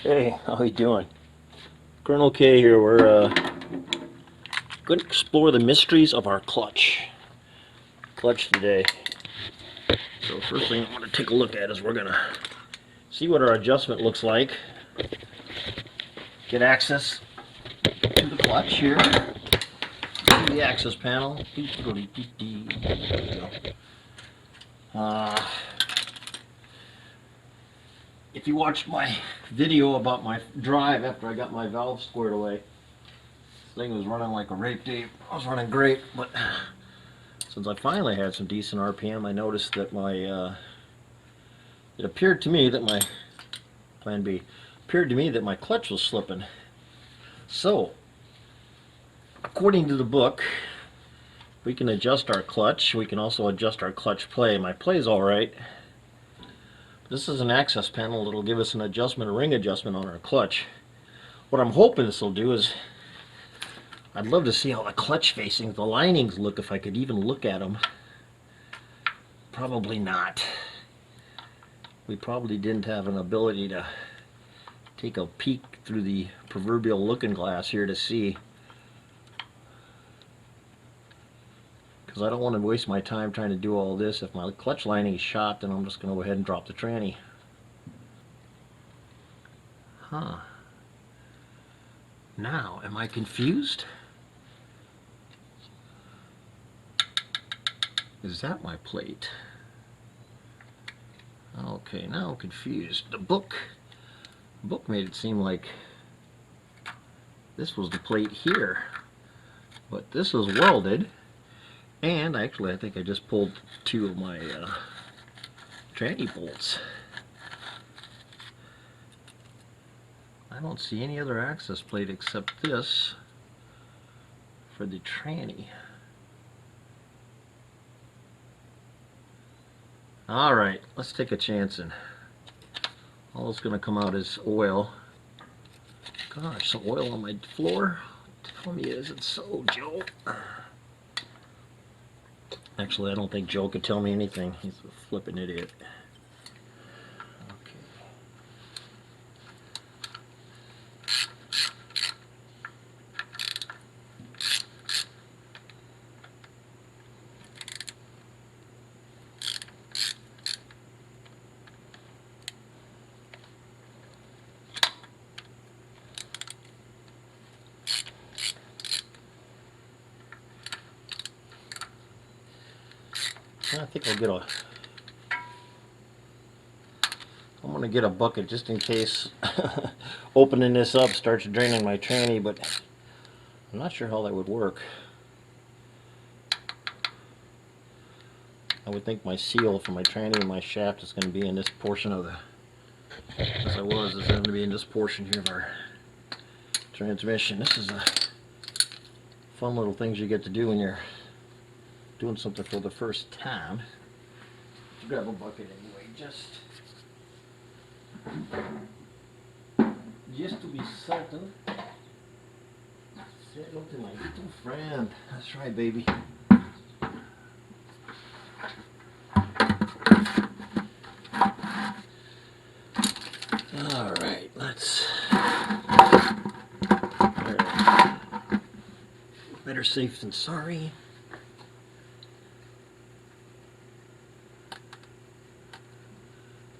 Hey, how you doing? Colonel K here. We're going to explore the mysteries of our clutch today. So first thing I want to take a look at is we're going to see what our adjustment looks like. Get access to the clutch here. See the access panel. There we go. If you watched my video about my drive after I got my valve squared away, this thing was running like a rape tape. I was running great, but since I finally had some decent RPM, I noticed that it appeared to me that plan B, appeared to me that my clutch was slipping. So, according to the book, we can adjust our clutch. We can also adjust our clutch play. My play's all right. This is an access panel that'll give us an adjustment, a ring adjustment on our clutch. What I'm hoping this will do is, I'd love to see how the clutch facings, the linings look, if I could even look at them. Probably not. We probably didn't have an ability to take a peek through the proverbial looking glass here to see, because I don't want to waste my time trying to do all this. If my clutch lining is shot, then I'm just going to go ahead and drop the tranny. Now, am I confused? Is that my plate? Okay, now I'm confused. The book made it seem like this was the plate here, but this is welded, and actually I think I just pulled two of my tranny bolts. I don't see any other access plate except this for the tranny. Alright, let's take a chance, and all that's going to come out is oil. Gosh, some oil on my floor. Tell me, is it so, Joe? Actually, I don't think Joe could tell me anything. He's a flippin' idiot. Okay. I think I'm gonna get a bucket just in case opening this up starts draining my tranny, but I'm not sure how that would work. I would think my seal for my tranny and my shaft is going to be in this portion of the, is going to be in this portion here of our transmission. This is a fun little things you get to do when you're doing something for the first time. Grab a bucket anyway, just to be certain. Say hello to my little friend. That's right, baby. All right, let's. Better safe than sorry.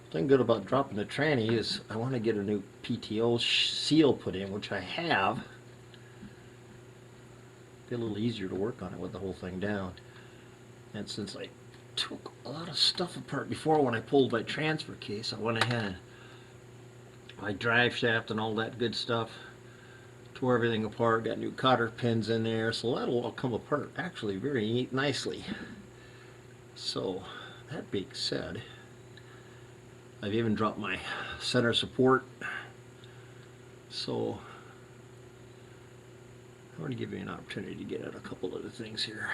The thing good about dropping the tranny is I want to get a new PTO seal put in, which I have. Be a little easier to work on it with the whole thing down. And since I took a lot of stuff apart before when I pulled my transfer case, I went ahead and my drive shaft and all that good stuff, tore everything apart, got new cotter pins in there, so that'll all come apart actually very nicely. So that being said, I've even dropped my center support, so I want to give you an opportunity to get at a couple of the things here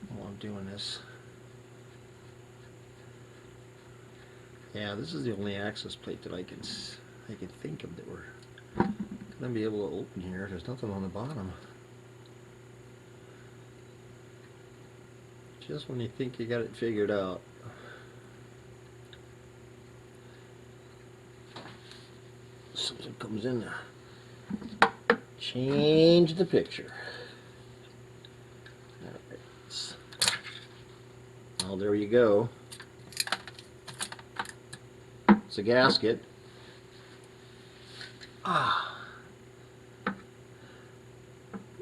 while I'm doing this. Yeah, this is the only access plate that I can think of that we're gonna be able to open here. There's nothing on the bottom. Just when you think you got it figured out. something comes in to change the picture. Alright. Well, there you go. It's a gasket.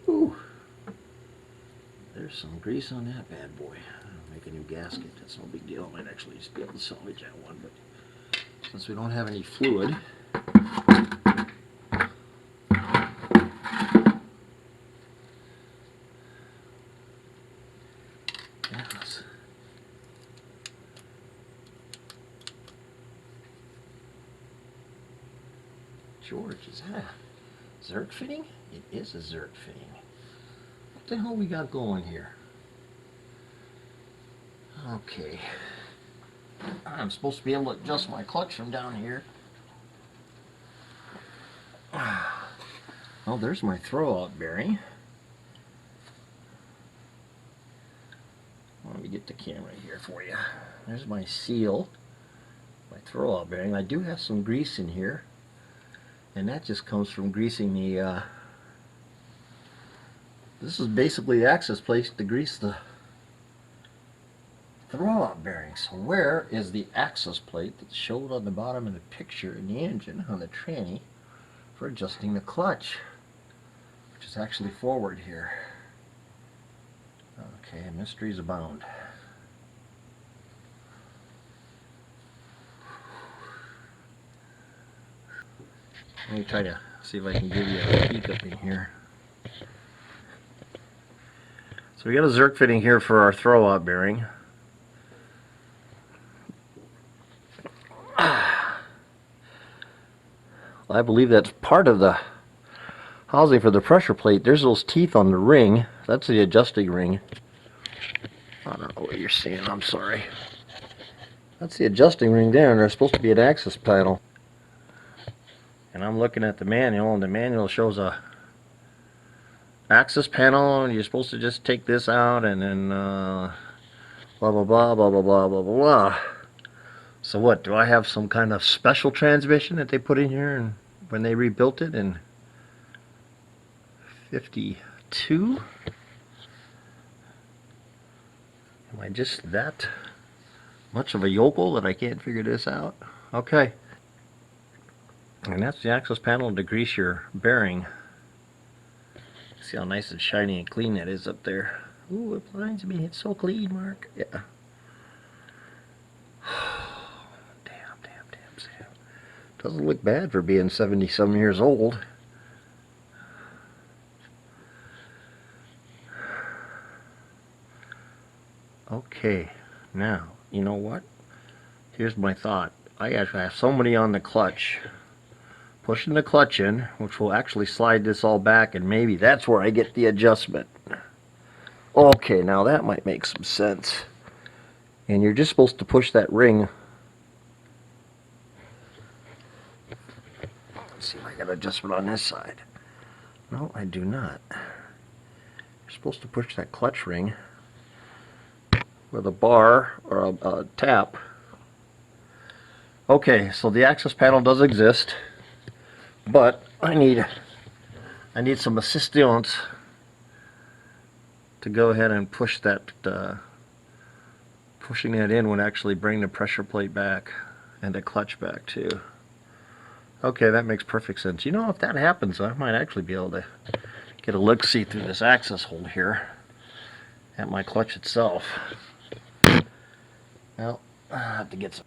Ooh. There's some grease on that bad boy. I'll make a new gasket. That's no big deal. I might actually just be able to salvage that one, but since we don't have any fluid, yes. George, is that a Zerk fitting? It is a Zerk fitting. What the hell we got going here? Okay. I'm supposed to be able to adjust my clutch from down here. Oh, there's my throwout bearing. Let me get the camera here for you. There's my seal, my throwout bearing. I do have some grease in here, and that just comes from greasing the this is basically the access plate to grease the throwout bearing. So where is the access plate that's showed on the bottom of the picture in the engine on the tranny for adjusting the clutch, which is actually forward here? Okay, mysteries abound. Let me try to see if I can give you a peek up in here. So we got a Zerk fitting here for our throwout bearing. I believe that's part of the housing for the pressure plate. There's those teeth on the ring. That's the adjusting ring. I don't know what you're seeing, I'm sorry. That's the adjusting ring there, and there's supposed to be an access panel. And I'm looking at the manual, and the manual shows a access panel, and you're supposed to just take this out, and then blah blah blah blah blah blah blah blah. So what, do I have some kind of special transmission that they put in here and when they rebuilt it in 52? Am I just that much of a yokel that I can't figure this out? Okay. And that's the access panel to grease your bearing. See how nice and shiny and clean that is up there. Ooh, it blinds me. It's so clean, Mark. Yeah. Damn, Sam. Doesn't look bad for being 70-some years old. Okay, now, you know what? Here's my thought. I actually have somebody on the clutch, pushing the clutch in, which will actually slide this all back, and maybe that's where I get the adjustment. Okay, now that might make some sense. And you're just supposed to push that ring. Let's see if I got adjustment on this side. No, I do not. You're supposed to push that clutch ring with a bar or a tap. Okay, so the access panel does exist, but I need some assistance to go ahead and push that. Pushing that in would actually bring the pressure plate back and the clutch back too. Okay, that makes perfect sense. You know, if that happens, I might actually be able to get a look-see through this access hole here at my clutch itself. Well, I have to get some.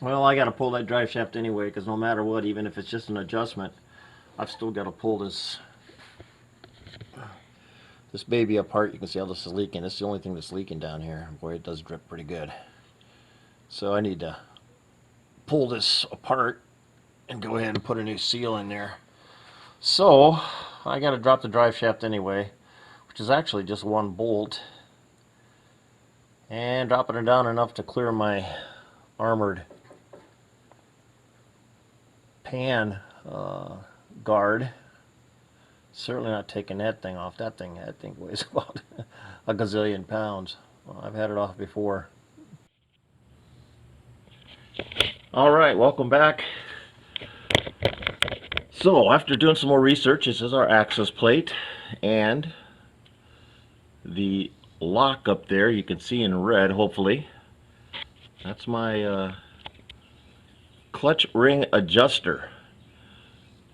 Well, I got to pull that drive shaft anyway, because no matter what, even if it's just an adjustment, I've still got to pull this baby apart. You can see how this is leaking. It's the only thing that's leaking down here. Boy, it does drip pretty good. So I need to pull this apart and go ahead and put a new seal in there. So I got to drop the drive shaft anyway, which is actually just one bolt, and dropping it down enough to clear my armored pan guard. Certainly not taking that thing off. That thing weighs about a gazillion pounds. Well, I've had it off before. All right, welcome back. So after doing some more research, this is our access plate, and the lock up there you can see in red, hopefully. That's my clutch ring adjuster.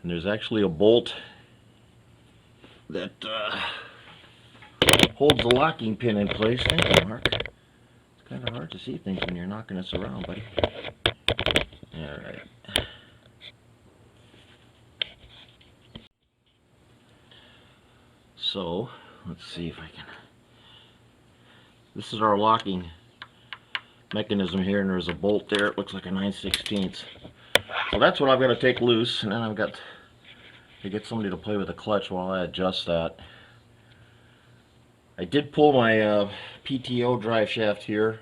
And there's actually a bolt that holds the locking pin in place. Thank you, Mark. It's kind of hard to see things when you're knocking us around, buddy. Alright. So, let's see if I can... This is our locking mechanism here, and there's a bolt there. It looks like a 9/16. So that's what I've got to take loose, and then I've got to get somebody to play with the clutch while I adjust that. I did pull my PTO drive shaft here.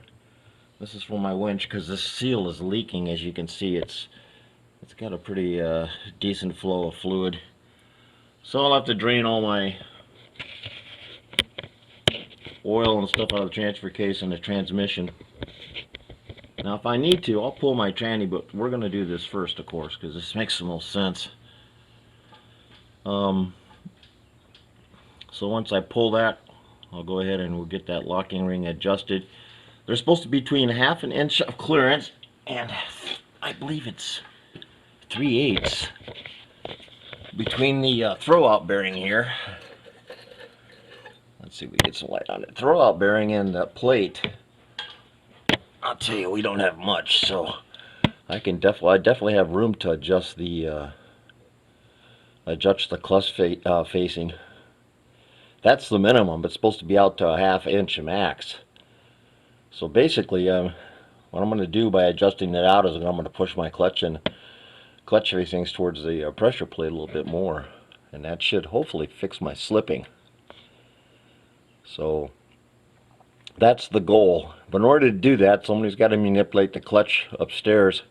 This is for my winch because this seal is leaking. As you can see, it's got a pretty decent flow of fluid. So I'll have to drain all my oil and stuff out of the transfer case and the transmission. Now if I need to, I'll pull my tranny, but we're going to do this first, of course, because this makes the most sense. So once I pull that, I'll go ahead and we'll get that locking ring adjusted. There's supposed to be between 1/2 inch of clearance and I believe it's 3/8 between the throwout bearing here. Let's see if we get some light on it. Throwout bearing and the plate. I'll tell you, we don't have much, so I definitely have room to adjust the clutch facing. That's the minimum. It's supposed to be out to 1/2 inch max. So basically, what I'm going to do by adjusting that out is I'm going to push my clutch facings towards the pressure plate a little bit more, and that should hopefully fix my slipping. So that's the goal. But in order to do that, somebody's got to manipulate the clutch upstairs,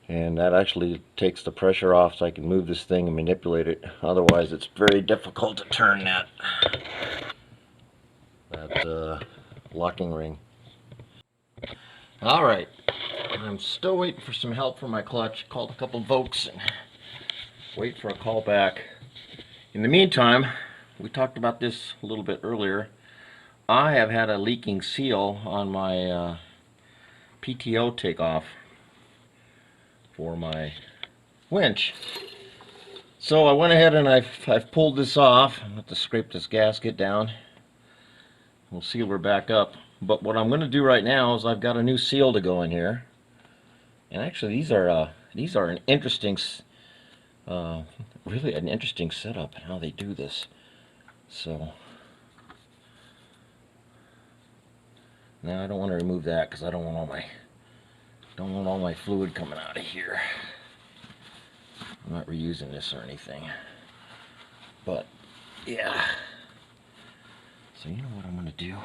and that actually takes the pressure off so I can move this thing and manipulate it. Otherwise it's very difficult to turn that locking ring. Alright, I'm still waiting for some help from my clutch. Called a couple folks and wait for a call back. In the meantime, we talked about this a little bit earlier. I have had a leaking seal on my PTO takeoff for my winch. So I went ahead and I've pulled this off. I'm going to scrape this gasket down. We'll seal her back up. But what I'm going to do right now is I've got a new seal to go in here. And actually these are an interesting, really an interesting setup and how they do this. So now I don't want to remove that because I don't want all my fluid coming out of here. I'm not reusing this or anything. But yeah. So you know what I'm going to do?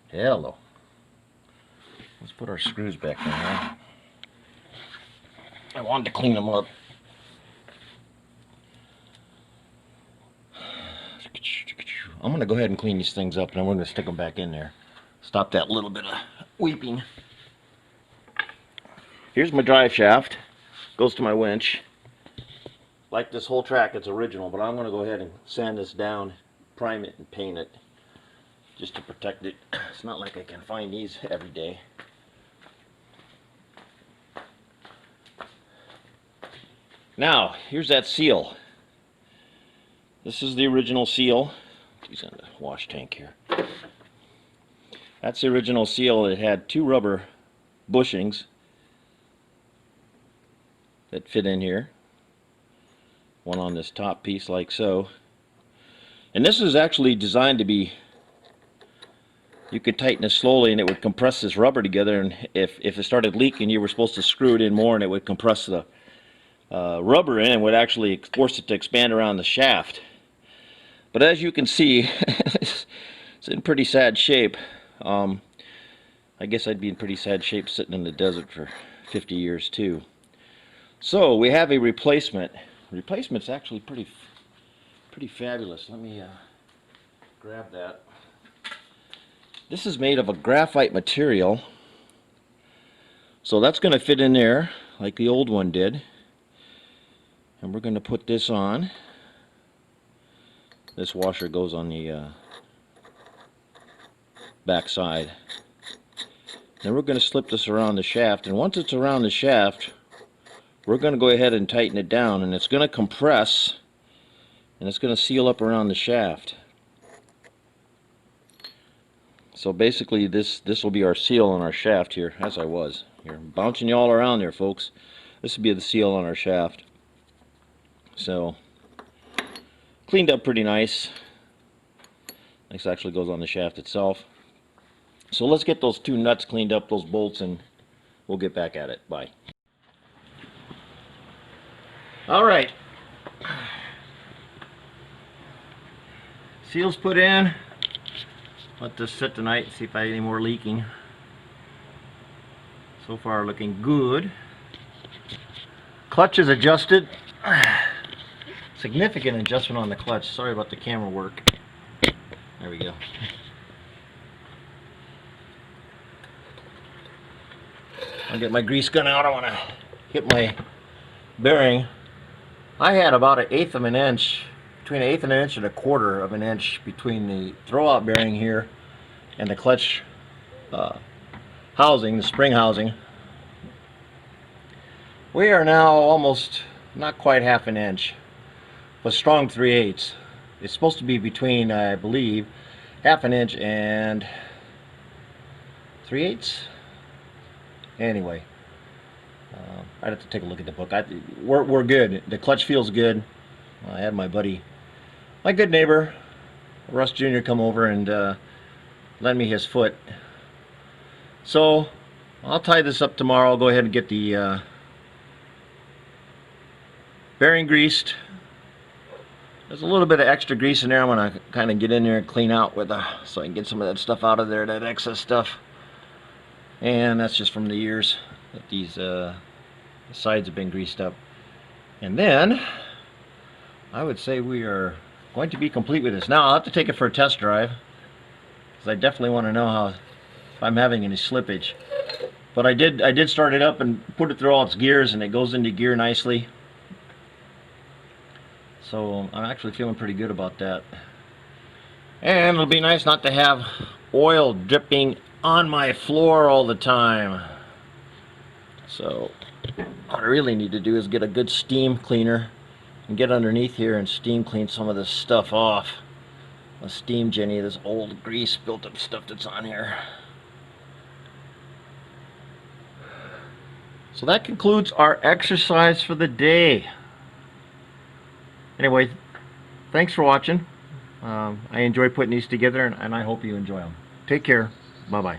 Hello. Let's put our screws back in here. I wanted to clean them up. I'm going to go ahead and clean these things up, and I'm going to stick them back in there. Stop that little bit of weeping. Here's my drive shaft. Goes to my winch. Like this whole track, it's original, but I'm going to go ahead and sand this down, prime it, and paint it just to protect it. It's not like I can find these every day. Now, here's that seal. This is the original seal. He's in the wash tank here. That's the original seal. It had 2 rubber bushings that fit in here. One on this top piece like so. And this is actually designed to be, you could tighten it slowly and it would compress this rubber together, and if it started leaking you were supposed to screw it in more and it would compress the rubber in and would actually force it to expand around the shaft. But as you can see, it's in pretty sad shape. I guess I'd be in pretty sad shape sitting in the desert for 50 years too. So we have a replacement. Replacement's actually pretty fabulous. Let me grab that. This is made of a graphite material, so that's going to fit in there like the old one did. And we're going to put this on. This washer goes on the back side. Then we're going to slip this around the shaft, and once it's around the shaft, we're going to go ahead and tighten it down, and it's going to compress, and it's going to seal up around the shaft. So basically this will be our seal on our shaft here, as I was. Here, I'm bouncing you all around there, folks. This will be the seal on our shaft. So, cleaned up pretty nice. This actually goes on the shaft itself. So let's get those two nuts cleaned up, those bolts, and we'll get back at it. Bye. Alright. Seals put in. Let this sit tonight, see if I have any more leaking. So far looking good. Clutch is adjusted. Significant adjustment on the clutch. Sorry about the camera work. There we go. I'll get my grease gun out. I want to hit my bearing. I had about 1/8 of an inch, between 1/8 of an inch and 1/4 of an inch between the throwout bearing here and the clutch housing, the spring housing. We are now almost, not quite 1/2 an inch, but strong 3/8. It's supposed to be between, I believe, 1/2 an inch and 3/8. Anyway, I'd have to take a look at the book. We're good. The clutch feels good. I had my buddy, my good neighbor, Russ Jr., come over and lend me his foot. So I'll tie this up tomorrow. I'll go ahead and get the bearing greased. There's a little bit of extra grease in there. I'm going to kind of get in there and clean out with so I can get some of that stuff out of there, that excess stuff. And that's just from the years that these sides have been greased up. And then I would say we are going to be complete with this. Now I'll have to take it for a test drive, because I definitely want to know if I'm having any slippage. But I did start it up and put it through all its gears, and it goes into gear nicely. So I'm actually feeling pretty good about that. And it'll be nice not to have oil dripping on my floor all the time. So what I really need to do is get a good steam cleaner and get underneath here and steam clean some of this stuff off. A steam Jenny, this old grease built up stuff that's on here. So that concludes our exercise for the day. Anyway, thanks for watching. I enjoy putting these together, and I hope you enjoy them. Take care. Bye-bye.